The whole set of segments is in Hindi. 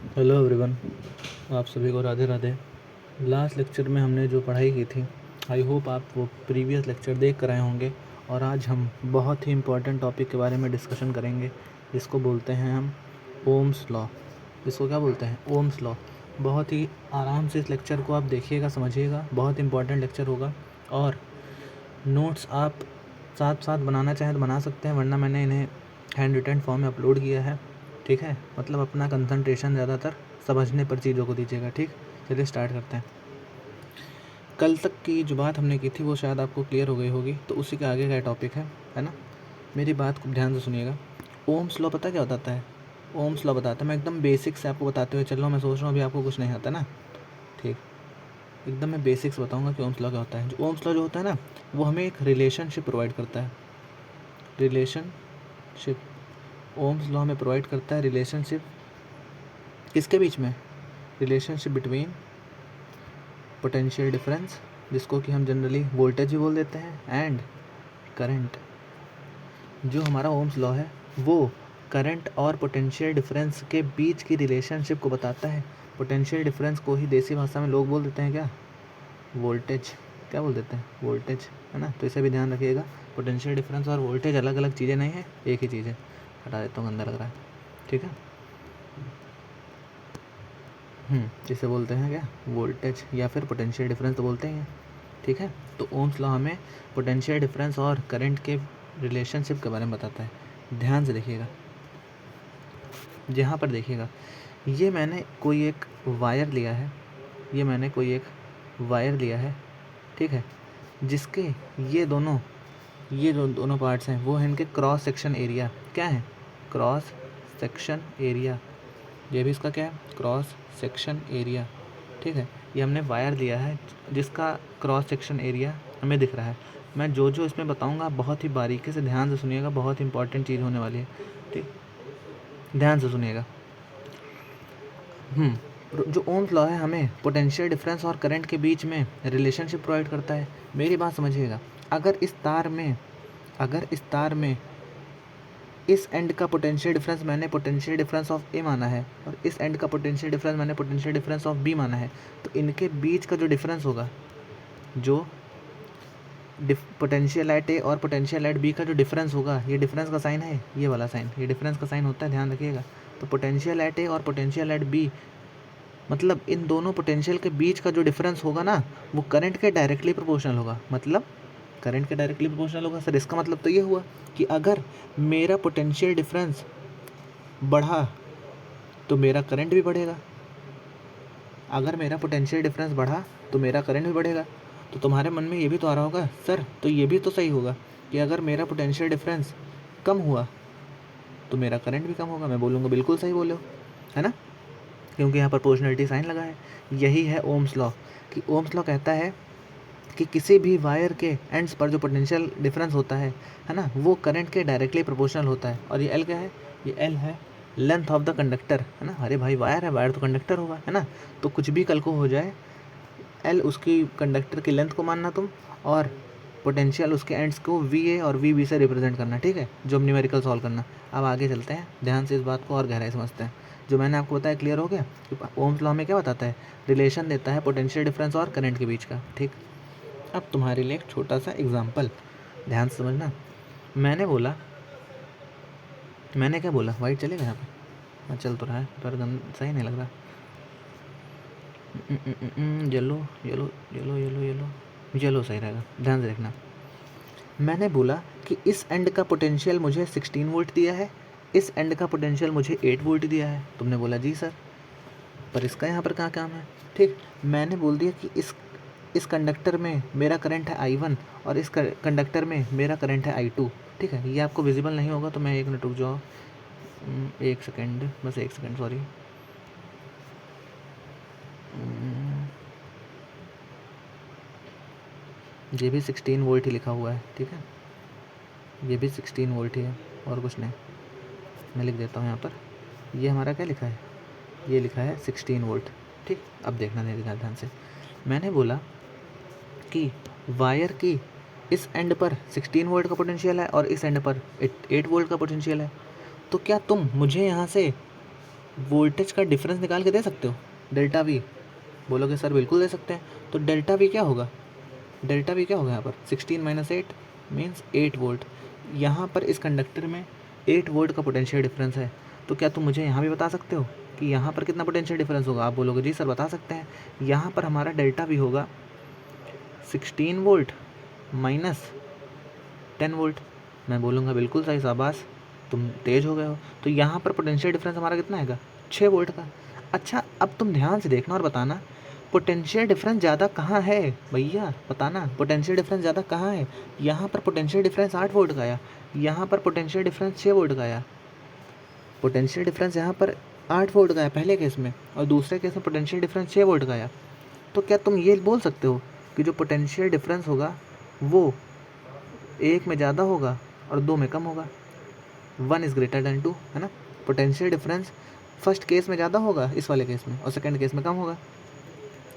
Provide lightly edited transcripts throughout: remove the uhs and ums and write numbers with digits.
हेलो एवरीवन, आप सभी को राधे राधे। लास्ट लेक्चर में हमने जो पढ़ाई की थी, आई होप आप वो प्रीवियस लेक्चर देख कर आए होंगे। और आज हम बहुत ही इम्पोर्टेंट टॉपिक के बारे में डिस्कशन करेंगे, जिसको बोलते हैं हम ओम्स लॉ। इसको क्या बोलते हैं? Ohm's law. बहुत ही आराम से इस लेक्चर को आप देखिएगा, समझिएगा, बहुत इंपॉर्टेंट लेक्चर होगा। और नोट्स आप साथ साथ बनाना चाहें तो बना सकते हैं, वरना मैंने इन्हें हैंड रिटन फॉर्म में अपलोड किया है। ठीक है, मतलब अपना कंसंट्रेशन ज़्यादातर समझने पर चीज़ों को दीजिएगा। ठीक, चलिए स्टार्ट करते हैं। कल तक की जो बात हमने की थी वो शायद आपको क्लियर हो गई होगी, तो उसी के आगे का टॉपिक है ना। मेरी बात को ध्यान से सुनिएगा। ओम्स लॉ पता क्या बताता है? ओम्स लॉ बताता है, मैं एकदम बेसिक से आपको बताते हुए चल रहा हूँ। मैं सोच रहा हूँ अभी आपको कुछ नहीं आता ना। ठीक, एकदम मैं बेसिक्स बताऊंगा कि ओम्स लॉ क्या होता है। जो ओम्स लॉ जो होता है ना, वो हमें एक रिलेशनशिप प्रोवाइड करता है। रिलेशनशिप, ओम्स लॉ हमें प्रोवाइड करता है रिलेशनशिप किसके बीच में? रिलेशनशिप बिटवीन पोटेंशियल डिफरेंस, जिसको कि हम जनरली वोल्टेज भी बोल देते हैं, एंड करंट। जो हमारा ओम्स लॉ है वो करंट और पोटेंशियल डिफरेंस के बीच की रिलेशनशिप को बताता है। पोटेंशियल डिफरेंस को ही देसी भाषा में लोग बोल देते हैं क्या? वोल्टेज। क्या बोल देते हैं? वोल्टेज, है ना। तो इसे भी ध्यान रखिएगा, पोटेंशियल डिफरेंस और वोल्टेज अलग अलग चीज़ें नहीं है, एक ही चीज़ है। हटा देता हूँ, गंदा लग रहा है। ठीक है, इसे बोलते हैं क्या? वोल्टेज, या फिर पोटेंशियल डिफरेंस तो बोलते ही हैं। ठीक है, तो ओम्स लॉ हमें पोटेंशियल डिफरेंस और करंट के रिलेशनशिप के बारे में बताता है। ध्यान से देखिएगा, यहाँ पर देखिएगा, ये मैंने कोई एक वायर लिया है, ये मैंने कोई एक वायर लिया है। ठीक है, जिसके ये जो दोनों पार्ट्स हैं वो हैं इनके क्रॉस सेक्शन एरिया। क्या है? Cross section area. ये भी इसका क्या है? Cross section area. ठीक है, ये हमने वायर लिया है जिसका क्रॉस सेक्शन एरिया हमें दिख रहा है। मैं जो जो इसमें बताऊंगा आप बहुत ही बारीकी से ध्यान से सुनिएगा, बहुत इंपॉर्टेंट चीज़ होने वाली है। ठीक, ध्यान से सुनिएगा। जो ओम्स लॉ है हमें पोटेंशियल डिफरेंस और करंट के बीच में रिलेशनशिप प्रोवाइड करता है। मेरी बात समझिएगा, अगर इस तार में इस एंड का पोटेंशियल डिफरेंस मैंने पोटेंशियल डिफरेंस ऑफ ए माना है, और इस एंड का पोटेंशियल डिफरेंस मैंने पोटेंशियल डिफरेंस ऑफ बी माना है, तो इनके बीच का जो डिफरेंस होगा, जो पोटेंशियल एट ए और पोटेंशियल एट बी का जो डिफरेंस होगा, ये डिफरेंस का साइन है, ये वाला साइन, ये डिफरेंस का साइन होता है, ध्यान रखिएगा। तो पोटेंशियल एट ए और पोटेंशियल एट बी, मतलब इन दोनों पोटेंशियल के बीच का जो डिफरेंस होगा ना, वो करंट के डायरेक्टली प्रोपोर्शनल होगा। मतलब करंट के डायरेक्टली प्रोपोर्शनल होगा। सर इसका मतलब तो ये हुआ कि अगर मेरा पोटेंशियल डिफरेंस बढ़ा तो मेरा करंट भी बढ़ेगा। अगर मेरा पोटेंशियल डिफरेंस बढ़ा तो मेरा करंट भी बढ़ेगा। तो तुम्हारे मन में ये भी तो आ रहा होगा, सर तो ये भी तो सही होगा कि अगर मेरा पोटेंशियल डिफरेंस कम हुआ तो मेरा करंट भी कम होगा। मैं बोलूँगा बिल्कुल सही बोले हो, है ना, क्योंकि यहाँ पर प्रोपोर्शनलिटी साइन लगा है। यही है ओम्स लॉ, कि ओम्स लॉ कहता है कि किसी भी वायर के एंड्स पर जो पोटेंशियल डिफरेंस होता है ना, वो करंट के डायरेक्टली प्रोपोर्शनल होता है। और ये एल क्या है? ये एल है लेंथ ऑफ द कंडक्टर, है ना। अरे भाई वायर है, वायर तो कंडक्टर होगा, है ना। तो कुछ भी कल को हो जाए, एल उसकी कंडक्टर की लेंथ को मानना तुम, और पोटेंशियल उसके एंड्स को वी ए और वी बी से रिप्रेजेंट करना। ठीक है, जो हम न्यूमेरिकल सॉल्व करना। अब आगे चलते हैं, ध्यान से इस बात को और गहराई समझते हैं। जो मैंने आपको बताया क्लियर हो गया कि ओम्स लॉ में क्या बताता है? रिलेशन देता है पोटेंशियल डिफरेंस और करंट के बीच का। ठीक, अब तुम्हारे लिए एक छोटा सा एग्जाम्पल, ध्यान से समझना। मैंने बोला, मैंने क्या बोला? वाइट चलेगा यहाँ पे? हाँ चल तो रहा है, पर सही नहीं लग रहा। Yellow yellow yellow yellow yellow yellow सही रहेगा, ध्यान से देखना। मैंने बोला कि इस एंड का पोटेंशियल मुझे 16 वोल्ट दिया है, इस एंड का पोटेंशियल मुझे 8 वोल्ट दिया है। तुमने बोला जी सर, पर इसका यहाँ पर कहाँ काम है? ठीक, मैंने बोल दिया कि इस कंडक्टर में मेरा करंट है I1 और इस कंडक्टर में मेरा करंट है I2। ठीक है, ये आपको विजिबल नहीं होगा तो मैं एक मिनट रुक जाओ, एक सेकेंड, बस एक सेकेंड, सॉरी। ये भी 16 वोल्ट ही लिखा हुआ है। ठीक है, ये भी 16 वोल्ट ही है और कुछ नहीं। मैं लिख देता हूँ यहाँ पर, ये हमारा क्या लिखा है? ये लिखा है 16 वोल्ट। ठीक, अब देखना नहीं, दिखा ध्यान से। मैंने बोला कि वायर की इस एंड पर 16 वोल्ट का पोटेंशियल है और इस एंड पर 8 वोल्ट का पोटेंशियल है। तो क्या तुम मुझे यहाँ से वोल्टेज का डिफरेंस निकाल के दे सकते हो, डेल्टा वी। बोलोगे सर बिल्कुल दे सकते हैं। तो डेल्टा वी क्या होगा, डेल्टा वी क्या होगा यहाँ पर 16 माइनस 8 मीन्स 8 वोल्ट। यहाँ पर इस कंडक्टर में 8 वोल्ट का पोटेंशियल डिफरेंस है। तो क्या तुम मुझे यहाँ भी बता सकते हो कि यहाँ पर कितना पोटेंशियल डिफरेंस होगा? आप बोलोगे जी सर बता सकते हैं। यहाँ पर हमारा डेल्टा वी होगा 16 वोल्ट माइनस 10 वोल्ट। मैं बोलूँगा बिल्कुल सही, शाबाश, तुम तेज हो गए हो। तो यहाँ पर पोटेंशियल डिफरेंस हमारा कितना आएगा? 6 वोल्ट का। अच्छा, अब तुम ध्यान से देखना और बताना पोटेंशियल डिफरेंस ज़्यादा कहाँ है भैया, बताना पोटेंशियल डिफरेंस ज़्यादा कहाँ है। यहाँ पर पोटेंशियल डिफरेंस 8 वोल्ट का आया, यहाँ पर पोटेंशियल डिफरेंस 6 वोल्ट का आया। पोटेंशियल डिफरेंस यहाँ पर 8 वोल्ट का है पहले केस में, और दूसरे केस में पोटेंशियल डिफरेंस 6 वोल्ट का आया। तो क्या तुम ये बोल सकते हो कि जो पोटेंशियल डिफरेंस होगा वो एक में ज़्यादा होगा और दो में कम होगा? 1 इज़ ग्रेटर देन 2, है ना। पोटेंशियल डिफरेंस फर्स्ट केस में ज़्यादा होगा इस वाले केस में, और सेकंड केस में कम होगा।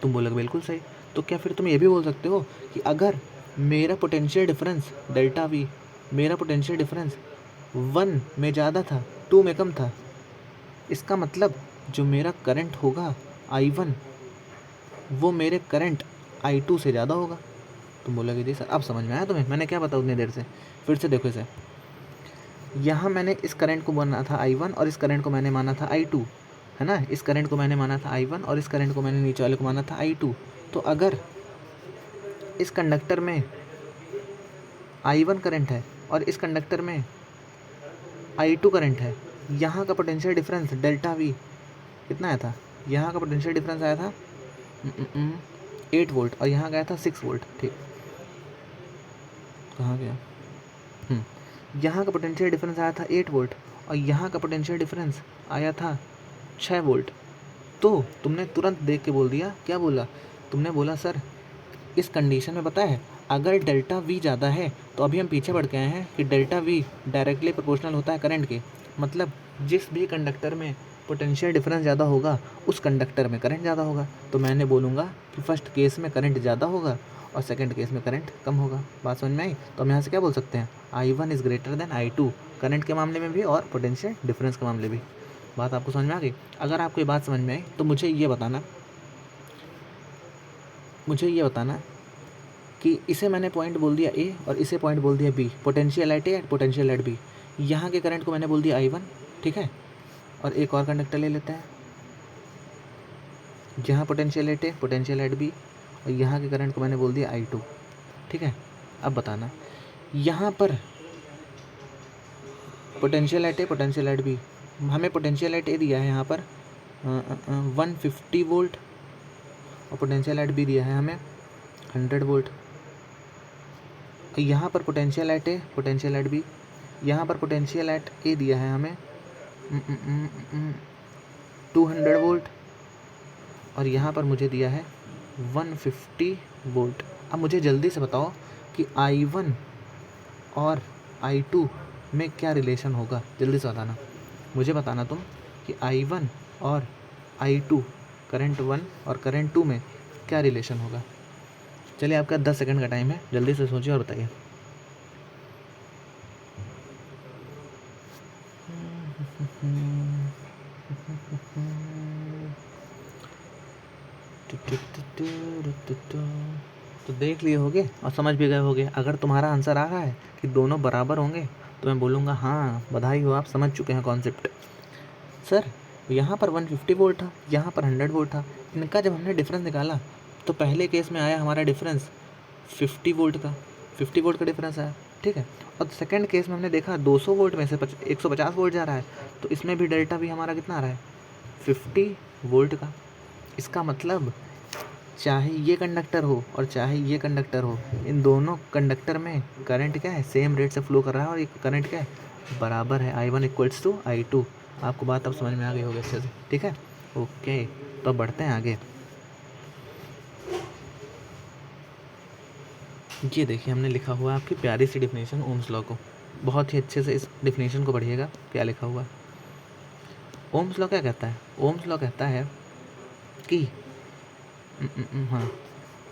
तुम बोलोगे बिल्कुल सही। तो क्या फिर तुम ये भी बोल सकते हो कि अगर मेरा पोटेंशियल डिफरेंस डेल्टा वी, मेरा पोटेंशियल डिफरेंस 1 में ज़्यादा था 2 में कम था, इसका मतलब जो मेरा करंट होगा I1 वो मेरे करंट I2 से ज़्यादा होगा। तुम बोलोगे जी सर अब समझ में आया तुम्हें, मैंने क्या बताया उतनी देर से। फिर से देखो इसे, यहाँ मैंने इस करंट को माना था I1 और इस करंट को मैंने माना था I2, है ना। इस करंट को मैंने माना था I1 और इस करंट को मैंने नीचे वाले को माना था I2। तो अगर इस कंडक्टर में I1 करंट है और इस कंडक्टर में I2 करंट है, यहाँ का पोटेंशियल डिफरेंस डेल्टा वी कितना आया था? यहाँ का पोटेंशियल डिफरेंस आया था 8 वोल्ट और यहाँ गया था 6 वोल्ट। ठीक, कहाँ गया? यहाँ का पोटेंशियल डिफरेंस आया था 8 वोल्ट और यहाँ का पोटेंशियल डिफरेंस आया था 6 वोल्ट। तो तुमने तुरंत देख के बोल दिया, क्या बोला तुमने? बोला सर इस कंडीशन में पता है अगर डेल्टा वी ज़्यादा है, तो अभी हम पीछे बढ़ के आए हैं कि डेल्टा वी डायरेक्टली प्रोपोर्शनल होता है करंट के। मतलब जिस भी कंडक्टर में पोटेंशियल डिफरेंस ज़्यादा होगा उस कंडक्टर में करंट ज़्यादा होगा। तो मैंने बोलूँगा कि फर्स्ट केस में करंट ज़्यादा होगा और सेकंड केस में करंट कम होगा। बात समझ में आई? तो हम यहाँ से क्या बोल सकते हैं? I1 is greater than I2, current के मामले में भी और पोटेंशियल डिफरेंस के मामले भी। बात आपको समझ में आ गई? अगर आपको ये बात समझ में आई तो मुझे ये बताना कि इसे मैंने पॉइंट बोल दिया A और इसे पॉइंट बोल दिया B, potential at A potential at B। यहाँ के करंट को मैंने बोल दिया I1, ठीक है। और एक और कंडक्टर ले लेते हैं जहाँ potential at A potential at B, और यहाँ के करंट को मैंने बोल दिया I2, ठीक है। अब बताना यहाँ पर potential at A potential at B, हमें पोटेंशियल एट A दिया है यहाँ पर 150 वोल्ट और पोटेंशियल एट B दिया है हमें 100 वोल्ट। यहाँ पर potential at A potential at B, यहाँ पर पोटेंशियल एट A दिया है हमें 200 वोल्ट और यहाँ पर मुझे दिया है 150 वोल्ट। अब मुझे जल्दी से बताओ कि I1 और I2 में क्या रिलेशन होगा? जल्दी से बताना, मुझे बताना तुम कि I1 और I2 करंट 1 और करंट 2 में क्या रिलेशन होगा। चलिए आपका 10 सेकंड का टाइम है, जल्दी से सोचिए और बताइए। तो देख लिए होगे और समझ भी गए होगे। अगर तुम्हारा आंसर आ रहा है कि दोनों बराबर होंगे तो मैं बोलूँगा हाँ बधाई हो, आप समझ चुके हैं कॉन्सेप्ट। सर यहाँ पर 150 वोल्ट था, यहाँ पर 100 वोल्ट था, इनका जब हमने डिफरेंस निकाला तो पहले केस में आया हमारा डिफरेंस 50 वोल्ट का डिफरेंस आया, ठीक है। और सेकंड केस में हमने देखा 200 वोल्ट में से 150 वोल्ट जा रहा है, तो इसमें भी डेल्टा भी हमारा कितना आ रहा है? 50 वोल्ट का। इसका मतलब चाहे ये कंडक्टर हो और चाहे ये कंडक्टर हो, इन दोनों कंडक्टर में करंट क्या है? सेम रेट से फ्लो कर रहा है और ये करंट क्या है? बराबर है, I1 इक्वल्स टू I2। आपको बात अब समझ में आ गई होगी अच्छे से, ठीक है। ओके, तो अब बढ़ते हैं आगे। ये देखिए हमने लिखा हुआ है आपकी प्यारी सी डिफिनेशन ओम्स लॉ को, बहुत ही अच्छे से इस डिफिनेशन को पढ़िएगा क्या लिखा हुआ है। ओम्स लॉ क्या कहता है? ओम्स लॉ कहता है कि हाँ,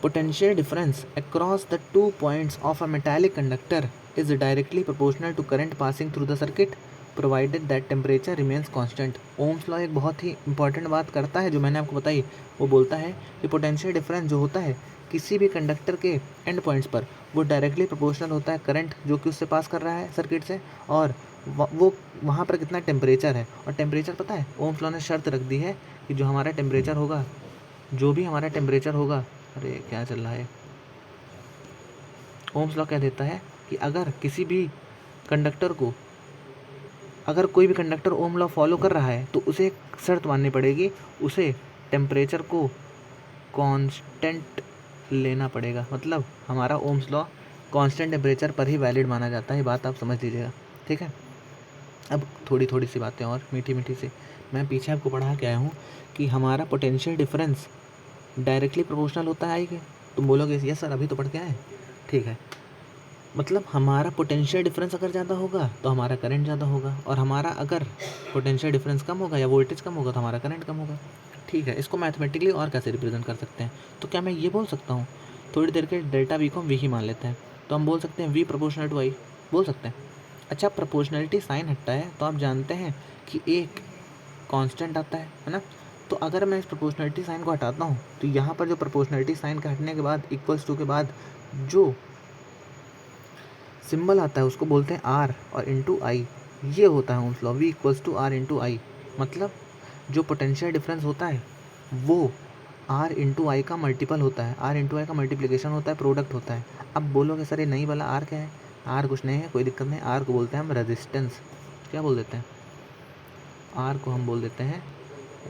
potential difference across the 2 points of a metallic conductor is directly proportional to current passing through the circuit provided that temperature remains constant. Ohm's law एक बहुत ही इंपॉर्टेंट बात करता है जो मैंने आपको बताई। वो बोलता है कि पोटेंशियल डिफरेंस जो होता है किसी भी कंडक्टर के एंड पॉइंट्स पर वो डायरेक्टली प्रोपोर्शनल होता है करंट जो कि उससे पास कर रहा है सर्किट से, और वो वहाँ पर कितना टेम्परेचर है। और टेम्परेचर पता है ओम्स लॉ ने शर्त रख दी है कि जो हमारा टेम्परेचर होगा, जो भी हमारा टेम्परेचर होगा, अरे क्या चल रहा है, ओम्स लॉ कह देता है कि अगर किसी भी कंडक्टर को, अगर कोई भी कंडक्टर ओम लॉ फॉलो कर रहा है तो उसे एक शर्त माननी पड़ेगी, उसे टेम्परेचर को कांस्टेंट लेना पड़ेगा। मतलब हमारा ओम्स लॉ कांस्टेंट टेम्परेचर पर ही वैलिड माना जाता है, बात आप समझ लीजिएगा, ठीक है। अब थोड़ी थोड़ी सी बातें और मीठी मीठी सी मैं पीछे आपको पढ़ा के आया हूँ कि हमारा पोटेंशियल डिफरेंस डायरेक्टली प्रोपोर्शनल होता है आई के। तुम बोलोगे यस सर अभी तो पढ़ के आए, ठीक है। मतलब हमारा पोटेंशियल डिफरेंस अगर ज़्यादा होगा तो हमारा करंट ज़्यादा होगा, और हमारा अगर पोटेंशियल डिफरेंस कम होगा या वोल्टेज कम होगा तो हमारा करंट कम होगा, ठीक है। इसको मैथमेटिकली और कैसे रिप्रेजेंट कर सकते हैं, तो क्या मैं ये बोल सकता हूँ, थोड़ी देर के डेल्टा वी को हम वी ही मान लेते हैं, तो हम बोल सकते हैं वी प्रोपोर्शनल टू आई, बोल सकते हैं। अच्छा, प्रोपोर्शनलिटी साइन हटता है तो आप जानते हैं कि एक कांस्टेंट आता है ना। तो अगर मैं इस प्रोपोर्शनलिटी साइन को हटाता हूँ तो यहाँ पर जो प्रोपोर्शनलिटी साइन के हटने के बाद इक्वल्स टू के बाद जो सिंबल आता है उसको बोलते हैं आर और इंटू आई, ये होता है Ohm's law, V equals to R into I. मतलब जो पोटेंशियल डिफरेंस होता है वो आर इंटू आई का मल्टीपल होता है, आर इंटू आई का मल्टीप्लिकेशन होता है, प्रोडक्ट होता है। अब बोलोगे सर ये नहीं वाला आर क्या है, आर कुछ नहीं है, कोई दिक्कत नहीं, आर को बोलते हैं हम रेजिस्टेंस। क्या बोल देते हैं, आर को हम बोल देते हैं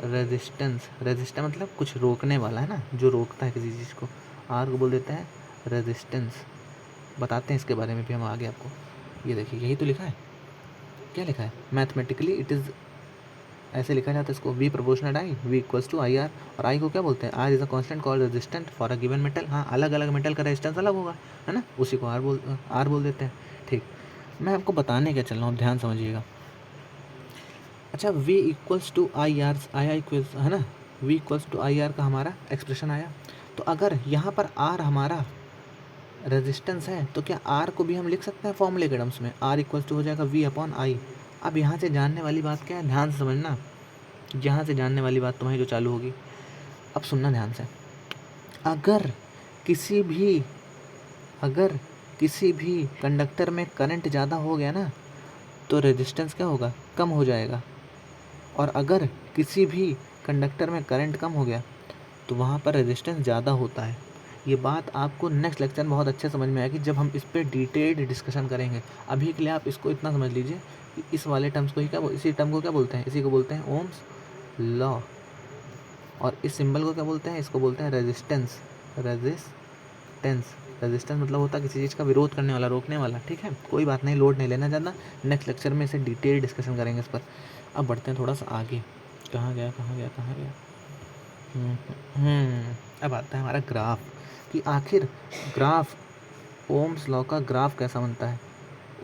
रेजिस्टेंस। रेजिस्टेंस मतलब कुछ रोकने वाला है ना, जो रोकता है किसी चीज़ को, आर को बोल देते हैं रेजिस्टेंस। बताते हैं इसके बारे में भी हम आगे आपको। ये देखिए यही तो लिखा है, क्या लिखा है, मैथमेटिकली इट इज़ ऐसे लिखा जाता है इसको, V proportional I, V equals to I R. और आई को क्या बोलते हैं, R is a constant called resistant for a given metal. हाँ, अलग अलग मेटल का रेजिस्टेंस अलग होगा, है ना, उसी को आर बोल देते हैं, ठीक। मैं आपको बताने क्या चल रहा हूँ, ध्यान समझिएगा। अच्छा, V equals to I R, I I equals, है ना, V equals to I R का हमारा एक्सप्रेशन आया। तो अगर यहाँ पर आर हमारा रेजिस्टेंस है तो क्या आर को भी हम लिख सकते हैं फॉर्मूले के टर्म्स में, आर इक्वल्स टू हो जाएगा वी अपॉन आई। अब यहाँ से जानने वाली बात क्या है, ध्यान से समझना, यहाँ से जानने वाली बात तुम्हारी जो चालू होगी, अब सुनना ध्यान से। अगर किसी भी अगर किसी भी कंडक्टर में करंट ज़्यादा हो गया ना तो रेजिस्टेंस क्या होगा, कम हो जाएगा। और अगर किसी भी कंडक्टर में करंट कम हो गया तो वहाँ पर रेजिस्टेंस ज़्यादा होता है। ये बात आपको नेक्स्ट लेक्चर में बहुत अच्छे समझ में आएगी जब हम इस पर डिटेल्ड डिस्कशन करेंगे। अभी के लिए आप इसको इतना समझ लीजिए कि इस वाले टर्म्स को ही क्या, इसी टर्म को क्या बोलते हैं, इसी को बोलते हैं ओम्स लॉ। और इस सिंबल को क्या बोलते हैं, इसको बोलते हैं रेजिस्टेंस। रेजिस्टेंस रेजिस्टेंस मतलब होता है किसी चीज़ का विरोध करने वाला, रोकने वाला, ठीक है। कोई बात नहीं, लोड नहीं लेना ज़्यादा, नेक्स्ट लेक्चर में इसे डिटेल डिस्कशन करेंगे इस पर। अब बढ़ते हैं थोड़ा सा आगे, कहाँ गया कहाँ गया कहाँ गया, अब आता है हमारा ग्राफ, कि आखिर ग्राफ, ओम्स लॉ का ग्राफ कैसा बनता है,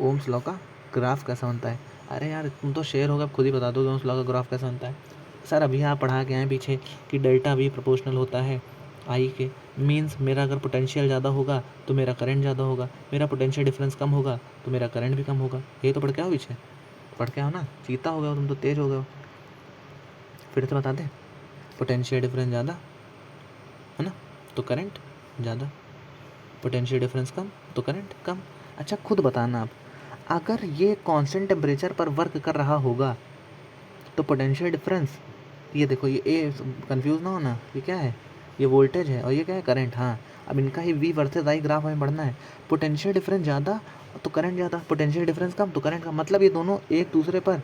ओम्स लॉ का ग्राफ कैसा बनता है। अरे यार तुम तो शेर हो गए, खुद ही बता दो ओम्स लॉ का ग्राफ कैसा बनता है। सर अभी आप पढ़ा के आए पीछे कि डेल्टा वी प्रोपोर्शनल होता है आई के, मीन्स मेरा अगर पोटेंशियल ज़्यादा होगा तो मेरा करंट ज़्यादा होगा, मेरा पोटेंशियल डिफरेंस कम होगा तो मेरा करंट भी कम होगा। ये तो पढ़ के आओ पीछे, पढ़ के आओ ना, चीता हो गए हो तुम तो, तेज़ हो गए हो। फिर से बता दें, पोटेंशियल डिफरेंस ज़्यादा है ना तो करंट ज़्यादा, पोटेंशियल डिफरेंस कम तो करंट कम। अच्छा खुद बताना आप, अगर ये कांस्टेंट टेम्परेचर पर वर्क कर रहा होगा तो पोटेंशियल डिफरेंस, ये देखो ये ए, कंफ्यूज ना होना, ये क्या है, ये वोल्टेज है और ये क्या है, करंट। हाँ, अब इनका ही वी वर्सेस आई ग्राफ हमें बढ़ना है। पोटेंशियल डिफरेंस ज़्यादा तो करंट ज़्यादा, पोटेंशियल डिफरेंस कम तो करंट कम। मतलब ये दोनों एक दूसरे पर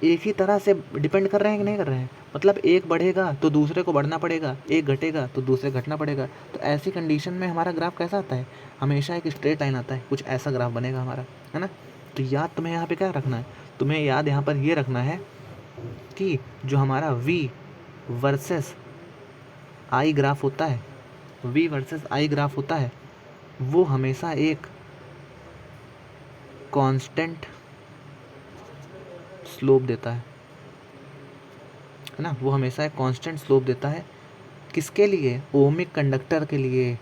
एक ही तरह से डिपेंड कर रहे हैं कि नहीं कर रहे हैं। मतलब एक बढ़ेगा तो दूसरे को बढ़ना पड़ेगा, एक घटेगा तो दूसरे घटना पड़ेगा। तो ऐसी कंडीशन में हमारा ग्राफ कैसा आता है, हमेशा एक स्ट्रेट लाइन आता है, कुछ ऐसा ग्राफ बनेगा हमारा, है ना। तो याद तुम्हें यहाँ पे क्या रखना है, तुम्हें याद यहाँ पर ये रखना है कि जो हमारा v वर्सेस आई ग्राफ होता है, v वर्सेस आई ग्राफ होता है, वो हमेशा एक कांस्टेंट स्लोप देता है ना, वो हमेशा एक कांस्टेंट स्लोप देता है। किसके लिए? ओमिक कंडक्टर के लिए।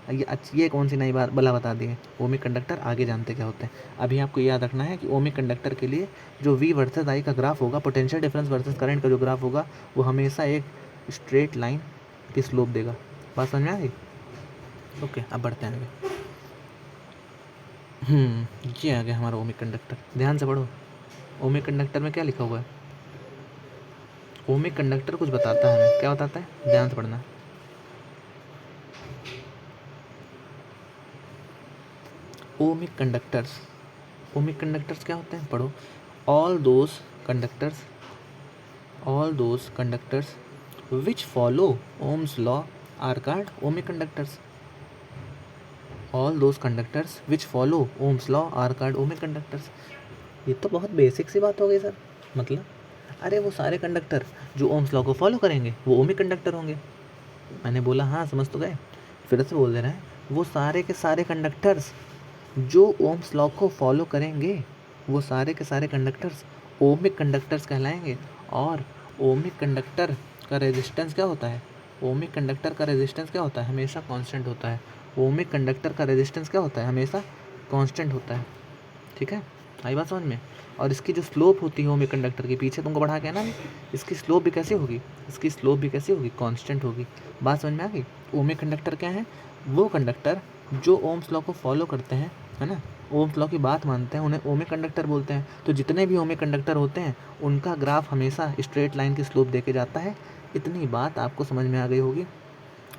ये कौन सी नई बात भला बता दी है? ओमिक कंडक्टर आगे जानते क्या होते हैं। अभी आपको याद रखना है कि ओमिक कंडक्टर के लिए जो V वर्सेस I का ग्राफ होगा, पोटेंशियल डिफरेंस वर्सेस करंट का जो ग्राफ होगा, वो हमेशा एक स्ट्रेट लाइन की स्लोप देगा। बात समझ में आ गई? ओके, अब बढ़ते हैं आगे। ये आ गया हमारा ओमिक कंडक्टर। ध्यान से पढ़ो, ओमिक कंडक्टर में क्या लिखा हुआ है। ओमिक कंडक्टर कुछ बताता है हमें। क्या बताता है? ध्यान से पढ़ना। ओमिक कंडक्टर्स, ओमिक कंडक्टर्स क्या होते हैं? पढ़ो, all those conductors which follow Ohm's law are called ohmic conductors. All those conductors which follow Ohm's law are called ohmic conductors. ये तो बहुत बेसिक सी बात हो गई सर। मतलब अरे वो सारे कंडक्टर जो ओम्स लॉ को फॉलो करेंगे वो ओमिक कंडक्टर होंगे। मैंने बोला हाँ, समझ तो गए। फिर से बोल दे रहे हैं, वो सारे के सारे कंडक्टर्स जो ओम्स लॉ को फॉलो करेंगे, वो सारे के सारे कंडक्टर्स ओमिक कंडक्टर्स कहलाएंगे। और ओमिक कंडक्टर का रेजिस्टेंस क्या होता है? ओमिक कंडक्टर का रेजिस्टेंस क्या होता है? हमेशा कांस्टेंट होता है। ओमिक कंडक्टर का रेजिस्टेंस क्या होता है? हमेशा कांस्टेंट होता है। ठीक है, आई बात समझ में? और इसकी जो स्लोप होती है ओमिक कंडक्टर की, पीछे तुमको बढ़ा के है ना, इसकी स्लोप भी कैसी होगी? इसकी स्लोप भी कैसी होगी? कांस्टेंट होगी। बात समझ में आ गई? ओमिक कंडक्टर क्या है? वो कंडक्टर जो ओम्स लॉ को फॉलो करते हैं, है ना, ओम्स लॉ की बात मानते हैं, उन्हें ओमिक कंडक्टर बोलते हैं। तो जितने भी ओमिक कंडक्टर होते हैं उनका ग्राफ हमेशा स्ट्रेट लाइन की स्लोप देके जाता है। इतनी बात आपको समझ में आ गई होगी,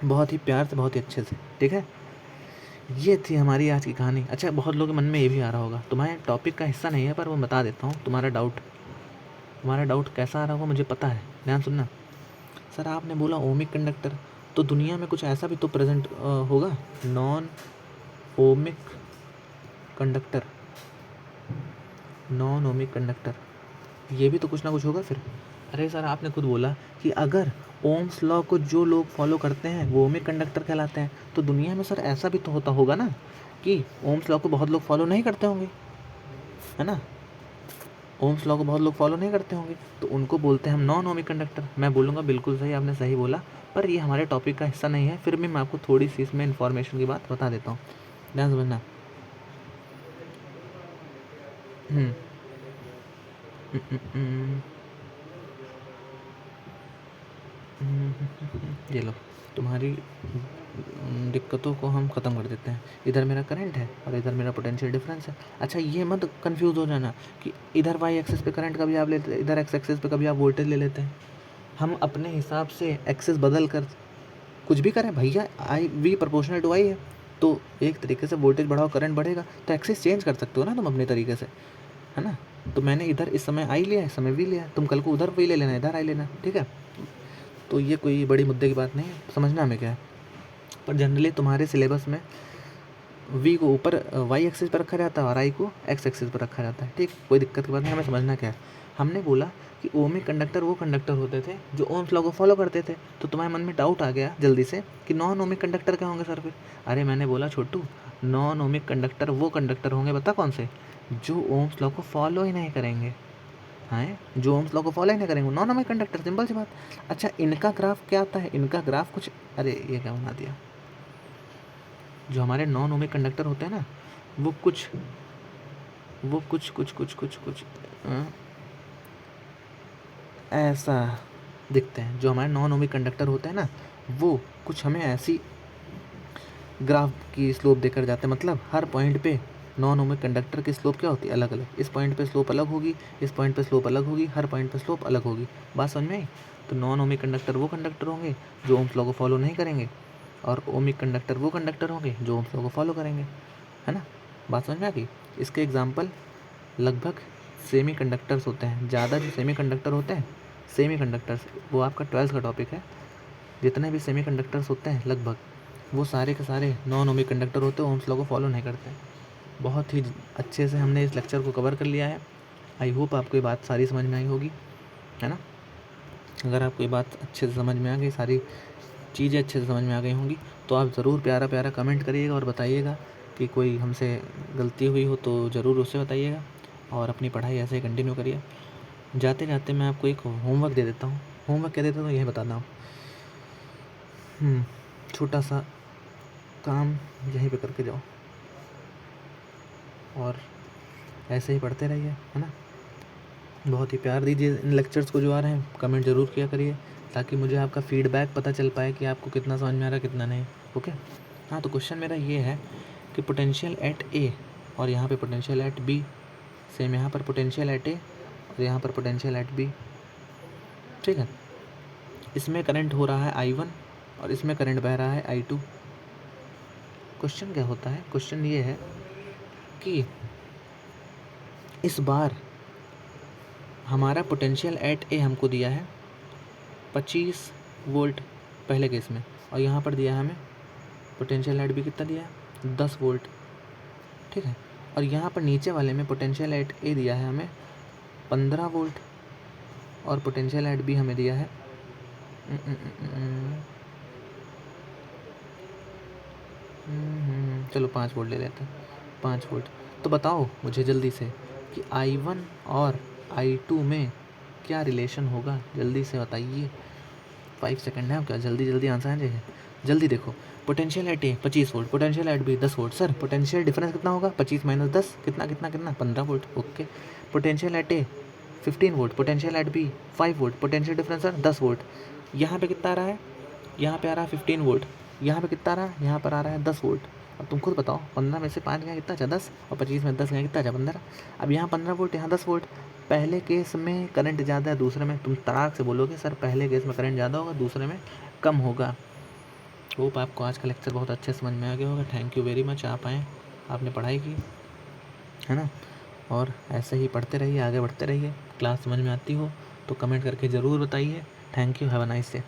बहुत ही प्यार से, बहुत ही अच्छे से। ठीक है, ये थी हमारी आज की कहानी। अच्छा, बहुत लोगों के मन में ये भी आ रहा होगा, तुम्हारे टॉपिक का हिस्सा नहीं है पर वो बता देता हूँ, तुम्हारा डाउट कैसा आ रहा होगा मुझे पता है। ध्यान सुनना। सर आपने बोला ओमिक कंडक्टर, तो दुनिया में कुछ ऐसा भी तो प्रेजेंट होगा, non ohmic conductor. Non ohmic conductor, ये भी तो कुछ ना कुछ होगा फिर। अरे सर आपने खुद बोला कि अगर ओम्स लॉ को जो लोग फॉलो करते हैं वो ओमिक कंडक्टर कहलाते हैं, तो दुनिया में सर ऐसा भी तो होता होगा ना कि ओम्स लॉ को बहुत लोग फॉलो नहीं करते होंगे, है ना। ओम्स लॉ को बहुत लोग फॉलो नहीं करते होंगे, तो उनको बोलते हैं हम नॉन ओमिक कंडक्टर। मैं बोलूँगा बिल्कुल सही, आपने सही बोला, पर ये हमारे टॉपिक का हिस्सा नहीं है। फिर भी मैं आपको थोड़ी सी इसमें इन्फॉर्मेशन की बात बता देता हूँ, ध्यान समझना। हम्म, ये लो, तुम्हारी दिक्कतों को हम ख़त्म कर देते हैं। इधर मेरा करंट है और इधर मेरा पोटेंशियल डिफरेंस है। अच्छा, ये मत कंफ्यूज हो जाना कि इधर वाई एक्सिस पे करंट कभी आप लेते, इधर एक्स एक्सिस पे कभी आप वोल्टेज ले लेते हैं। हम अपने हिसाब से एक्सिस बदल कर कुछ भी करें भैया, आई वी प्रोपोर्शनल टू आई है, तो एक तरीके से वोल्टेज बढ़ाओ करंट बढ़ेगा, तो एक्सिस चेंज कर सकते हो ना तुम अपने तरीके से, है ना। तो मैंने इधर इस समय आई लिया, इस समय वी लिया, तुम कल को उधर वी ले लेना, इधर आई लेना, ठीक है। तो ये कोई बड़ी मुद्दे की बात नहीं है, समझना हमें क्या है। पर जनरली तुम्हारे सिलेबस में वी को ऊपर वाई एक्सिस पर रखा जाता है और आई को एक्स एक्सिस पर रखा जाता है, ठीक। कोई दिक्कत की बात नहीं, हमें समझना क्या है। हमने बोला कि ओमिक कंडक्टर वो कंडक्टर होते थे जो ओम्स लॉ को फॉलो करते थे। तो तुम्हारे मन में डाउट आ गया जल्दी से कि नॉन ओमिक कंडक्टर क्या होंगे सर फिर। अरे मैंने बोला छोटू, नॉन ओमिक कंडक्टर वो कंडक्टर होंगे, बता कौन से, जो ओम्स लॉ को फॉलो ही नहीं करेंगे। हाँ, जो ओम्स लॉ को फॉलो ही नहीं करेंगे नॉन ओमिक कंडक्टर, सिंपल सी बात। अच्छा, इनका ग्राफ क्या आता है? इनका ग्राफ कुछ, अरे ये क्या बना दिया, जो हमारे नॉन ओमिक कंडक्टर होते हैं ना, वो कुछ ऐसा दिखते हैं। जो हमारे नॉन ओमिक कंडक्टर होते हैं ना, वो कुछ हमें ऐसी ग्राफ की स्लोप देकर जाते हैं। मतलब हर पॉइंट पे नॉन ओमिक कंडक्टर की स्लोप क्या होती है? अलग अलग। इस पॉइंट पे स्लोप अलग होगी, इस पॉइंट पे स्लोप अलग होगी, हर पॉइंट पे स्लोप अलग होगी। बात समझ में आई? तो नॉन ओमिक कंडक्टर वो कंडक्टर होंगे जो ओम्स लॉ को फॉलो नहीं करेंगे, और ओमिक कंडक्टर वो कंडक्टर होंगे जो ओम्स लॉ को फॉलो करेंगे, है ना। बात समझ में आ गई? इसके एग्जाम्पल लगभग सेमी कंडक्टर्स होते हैं। ज़्यादा जो सेमी कंडक्टर होते हैं, सेमी कंडक्टर्स, वो आपका 12th का टॉपिक है। जितने भी सेमी कंडक्टर्स होते हैं लगभग, वो सारे के सारे नॉन ओमिक कंडक्टर होते हैं, ओम्स लॉ को फॉलो नहीं करते। बहुत ही अच्छे से हमने इस लेक्चर को कवर कर लिया है। आई होप आपको ये बात सारी समझ में आई होगी, है ना। अगर आपको ये बात अच्छे से समझ में आ गई, सारी चीज़ें अच्छे से समझ में आ गई होंगी, तो आप ज़रूर प्यारा प्यारा कमेंट करिएगा और बताइएगा कि कोई हमसे गलती हुई हो तो ज़रूर उससे बताइएगा। और अपनी पढ़ाई ऐसे ही कंटिन्यू करिए। जाते जाते मैं आपको एक होमवर्क दे देता हूँ। होमवर्क क्या देता हूँ यह बताता हूँ। छोटा सा काम यहीं पे करके जाओ और ऐसे ही पढ़ते रहिए, है ना। बहुत ही प्यार दीजिए इन लेक्चर्स को जो आ रहे हैं, कमेंट ज़रूर किया करिए ताकि मुझे आपका फीडबैक पता चल पाए कि आपको कितना समझ में आ रहा है कितना नहीं। ओके। हाँ, तो क्वेश्चन मेरा ये है कि पोटेंशियल एट ए और यहाँ पे पोटेंशियल एट बी, सेम यहाँ पर पोटेंशियल एट ए और यहाँ पर पोटेंशियल एट बी, ठीक है। इसमें करंट हो रहा है I1 और इसमें करंट बह रहा है I2। क्वेश्चन क्या होता है, क्वेश्चन ये है कि इस बार हमारा पोटेंशियल एट ए हमको दिया है 25 वोल्ट पहले केस में, और यहाँ पर दिया है हमें पोटेंशियल एट बी कितना दिया है 10 वोल्ट, ठीक है। और यहाँ पर नीचे वाले में पोटेंशियल एट ए दिया है हमें 15 वोल्ट और पोटेंशियल एट बी हमें दिया है चलो 5 वोल्ट ले लेते हैं, 5 वोल्ट। तो बताओ मुझे जल्दी से कि I1 और I2 में क्या रिलेशन होगा, जल्दी से बताइए। 5 सेकंड है क्या, जल्दी जल्दी आंसर आ जाइए, जल्दी देखो। Potential at A 25 volt, potential at B 10 volt. Sir potential difference कितना होगा, 25 - 10 कितना कितना कितना 15 volt. Okay. Potential at A 15 volt, potential at B 5 volt, potential difference sir 10 volt. यहाँ पे कितना आ रहा है, यहाँ पे आ रहा है 15 वोल्ट, यहाँ पे कितना आ रहा है, यहाँ पर आ रहा है 10 वोल्ट। अब तुम खुद बताओ 15 में से 5 गया कितना अच्छा 10, और 25 में 10 गया कितना अच्छा 15। अब यहाँ 15 वोल्ट, यहाँ 10 वोल्ट। पहले केस में करंट ज़्यादा है, दूसरे में तुम तड़ाक से बोलोगे सर पहले केस में करंट ज़्यादा होगा, दूसरे में कम होगा। होप आपको आज का लेक्चर बहुत अच्छे समझ में आ गया होगा। थैंक यू वेरी मच, आप आएँ, आपने पढ़ाई की, है ना। और ऐसे ही पढ़ते रहिए, आगे बढ़ते रहिए। क्लास समझ में आती हो तो कमेंट करके ज़रूर बताइए। Thank you, have a nice day.